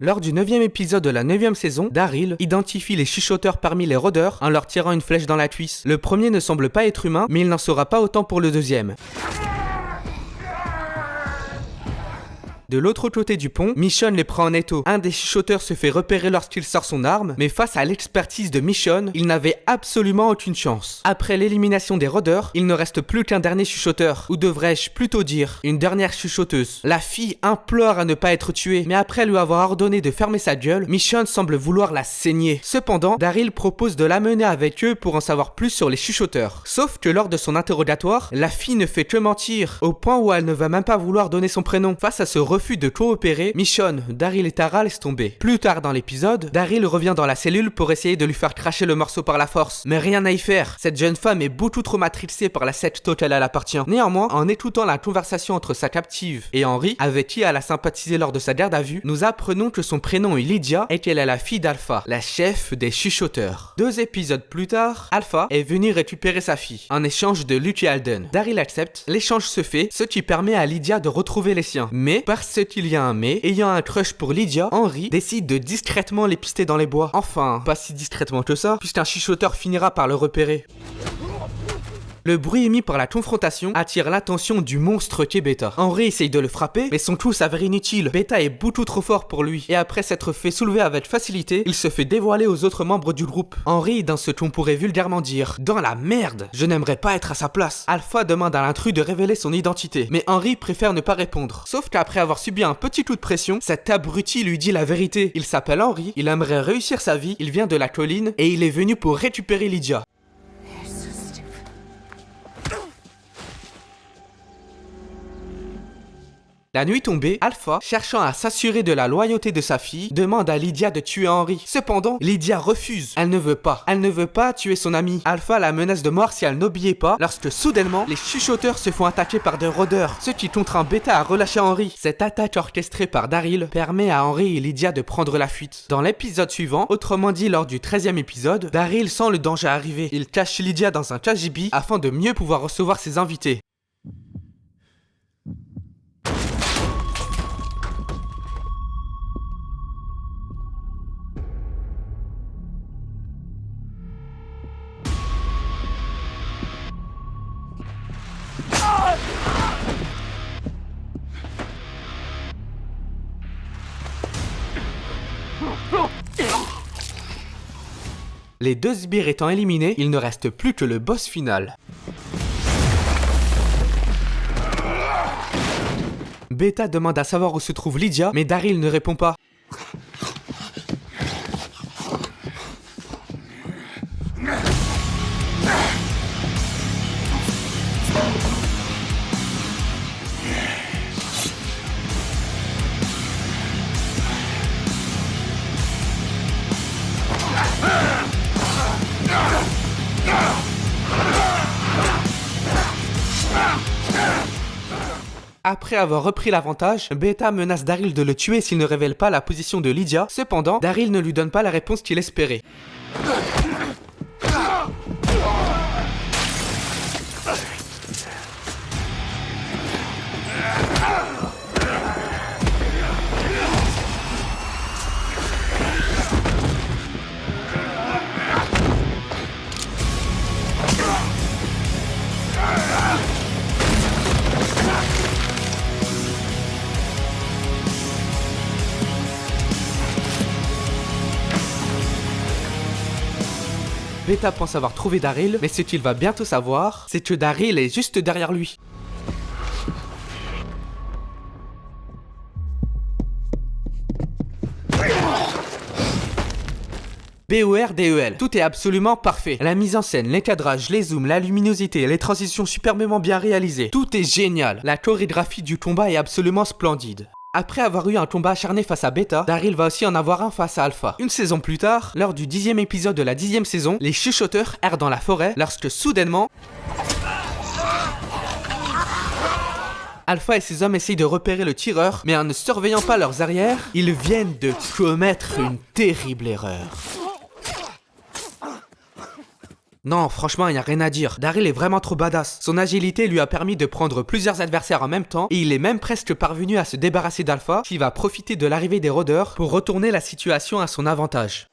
Lors du 9e épisode de la 9e saison, Daryl identifie les chuchoteurs parmi les rôdeurs en leur tirant une flèche dans la cuisse. Le premier ne semble pas être humain, mais il n'en saura pas autant pour le deuxième. De l'autre côté du pont, Michonne les prend en étau. Un des chuchoteurs se fait repérer lorsqu'il sort son arme, mais face à l'expertise de Michonne, il n'avait absolument aucune chance. Après l'élimination des rôdeurs, il ne reste plus qu'un dernier chuchoteur, ou devrais-je plutôt dire, une dernière chuchoteuse. La fille implore à ne pas être tuée, mais après lui avoir ordonné de fermer sa gueule, Michonne semble vouloir la saigner. Cependant, Daryl propose de l'amener avec eux pour en savoir plus sur les chuchoteurs. Sauf que lors de son interrogatoire, la fille ne fait que mentir, au point où elle ne va même pas vouloir donner son prénom. Face à ce refus de coopérer, Michonne, Daryl et Tara laissent tomber. Plus tard dans l'épisode, Daryl revient dans la cellule pour essayer de lui faire cracher le morceau par la force. Mais rien à y faire, cette jeune femme est beaucoup trop matrixée par la secte auquel elle appartient. Néanmoins, en écoutant la conversation entre sa captive et Henry, avec qui elle a sympathisé lors de sa garde à vue, nous apprenons que son prénom est Lydia et qu'elle est la fille d'Alpha, la chef des chuchoteurs. 2 épisodes plus tard, Alpha est venu récupérer sa fille, en échange de Luke et Alden. Daryl accepte, l'échange se fait, ce qui permet à Lydia de retrouver les siens. Mais, parce qu'il y a un mais, ayant un crush pour Lydia, Henry décide de discrètement les pister dans les bois. Enfin, pas si discrètement que ça, puisqu'un chuchoteur finira par le repérer. Le bruit émis par la confrontation attire l'attention du monstre qu'est Beta. Henry essaye de le frapper, mais son coup s'avère inutile. Beta est beaucoup trop fort pour lui, et après s'être fait soulever avec facilité, il se fait dévoiler aux autres membres du groupe. Henry est dans ce qu'on pourrait vulgairement dire « dans la merde, je n'aimerais pas être à sa place ». Alpha demande à l'intrus de révéler son identité, mais Henry préfère ne pas répondre. Sauf qu'après avoir subi un petit coup de pression, cet abruti lui dit la vérité. Il s'appelle Henry, il aimerait réussir sa vie, il vient de la colline, et il est venu pour récupérer Lydia. La nuit tombée, Alpha, cherchant à s'assurer de la loyauté de sa fille, demande à Lydia de tuer Henry. Cependant, Lydia refuse. Elle ne veut pas tuer son ami. Alpha la menace de mort si elle n'obéit pas, lorsque soudainement, les chuchoteurs se font attaquer par des rôdeurs, ce qui contraint Beta à relâcher Henry. Cette attaque orchestrée par Daryl permet à Henry et Lydia de prendre la fuite. Dans l'épisode suivant, autrement dit lors du 13e épisode, Daryl sent le danger arriver. Il cache Lydia dans un cagibi afin de mieux pouvoir recevoir ses invités. Les 2 sbires étant éliminés, il ne reste plus que le boss final. Beta demande à savoir où se trouve Lydia, mais Daryl ne répond pas. Après avoir repris l'avantage, Beta menace Daryl de le tuer s'il ne révèle pas la position de Lydia. Cependant, Daryl ne lui donne pas la réponse qu'il espérait. Beta pense avoir trouvé Daryl, mais ce qu'il va bientôt savoir, c'est que Daryl est juste derrière lui. BORDEL, tout est absolument parfait. La mise en scène, les cadrages, les zooms, la luminosité, les transitions superbement bien réalisées. Tout est génial. La chorégraphie du combat est absolument splendide. Après avoir eu un combat acharné face à Beta, Daryl va aussi en avoir un face à Alpha. Une saison plus tard, lors du 10e épisode de la 10e saison, les chuchoteurs errent dans la forêt lorsque soudainement, Alpha et ses hommes essayent de repérer le tireur, mais en ne surveillant pas leurs arrières, ils viennent de commettre une terrible erreur. Non, franchement, y a rien à dire. Daryl est vraiment trop badass. Son agilité lui a permis de prendre plusieurs adversaires en même temps et il est même presque parvenu à se débarrasser d'Alpha qui va profiter de l'arrivée des rôdeurs pour retourner la situation à son avantage.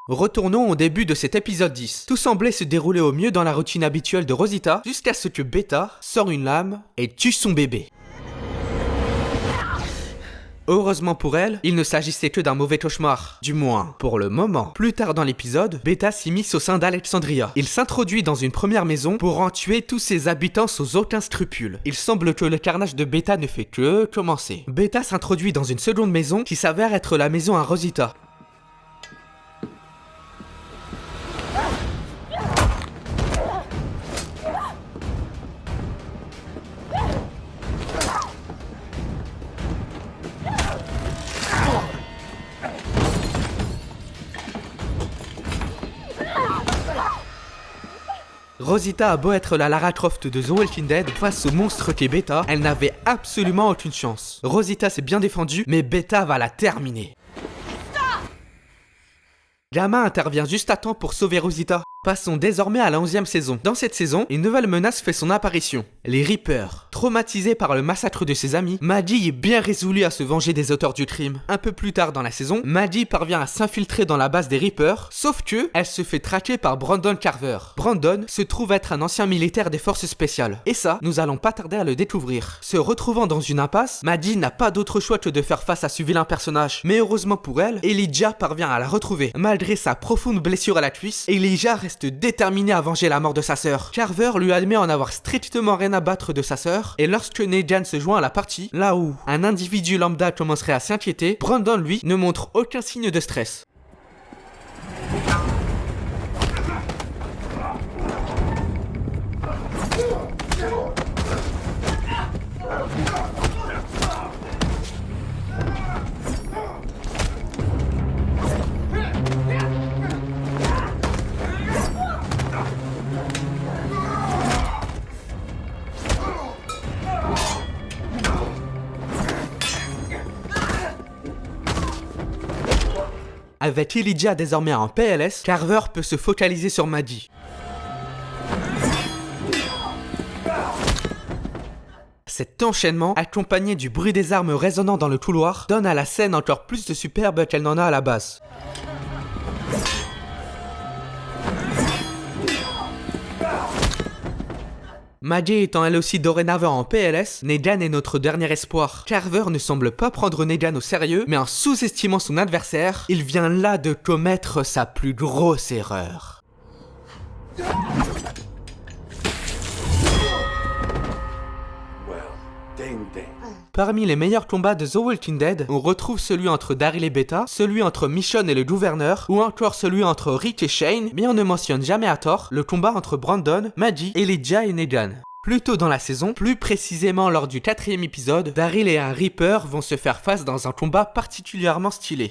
Retournons au début de cet épisode 10. Tout semblait se dérouler au mieux dans la routine habituelle de Rosita jusqu'à ce que Beta sort une lame et tue son bébé. Heureusement pour elle, il ne s'agissait que d'un mauvais cauchemar. Du moins, pour le moment. Plus tard dans l'épisode, Beta s'immisce au sein d'Alexandria. Il s'introduit dans une première maison pour en tuer tous ses habitants sans aucun scrupule. Il semble que le carnage de Beta ne fait que commencer. Beta s'introduit dans une seconde maison qui s'avère être la maison à Rosita. Rosita a beau être la Lara Croft de The Walking Dead, face au monstre qu'est Beta, elle n'avait absolument aucune chance. Rosita s'est bien défendue, mais Beta va la terminer. Gamma intervient juste à temps pour sauver Rosita. Passons désormais à la 11e saison. Dans cette saison, une nouvelle menace fait son apparition. Les Reapers. Traumatisée par le massacre de ses amis, Maddie est bien résolue à se venger des auteurs du crime. Un peu plus tard dans la saison, Maddie parvient à s'infiltrer dans la base des Reapers, sauf que elle se fait traquer par Brandon Carver. Brandon se trouve être un ancien militaire des forces spéciales. Et ça, nous allons pas tarder à le découvrir. Se retrouvant dans une impasse, Maddie n'a pas d'autre choix que de faire face à ce vilain personnage. Mais heureusement pour elle, Elijah parvient à la retrouver. Malgré sa profonde blessure à la cuisse, Elijah reste déterminé à venger la mort de sa sœur. Carver lui admet en avoir strictement rien à battre de sa sœur, et lorsque Negan se joint à la partie, là où un individu lambda commencerait à s'inquiéter, Brandon lui ne montre aucun signe de stress. Avec Elijah désormais en PLS, Carver peut se focaliser sur Maddie. Cet enchaînement, accompagné du bruit des armes résonnant dans le couloir, donne à la scène encore plus de superbe qu'elle n'en a à la base. Maddie étant elle aussi dorénavant en PLS, Negan est notre dernier espoir. Carver ne semble pas prendre Negan au sérieux, mais en sous-estimant son adversaire, il vient là de commettre sa plus grosse erreur. Parmi les meilleurs combats de The Walking Dead, on retrouve celui entre Daryl et Beta, celui entre Michonne et le gouverneur, ou encore celui entre Rick et Shane, mais on ne mentionne jamais à tort le combat entre Brandon, Maddie, Elijah et Negan. Plus tôt dans la saison, plus précisément lors du 4e épisode, Daryl et un Reaper vont se faire face dans un combat particulièrement stylé.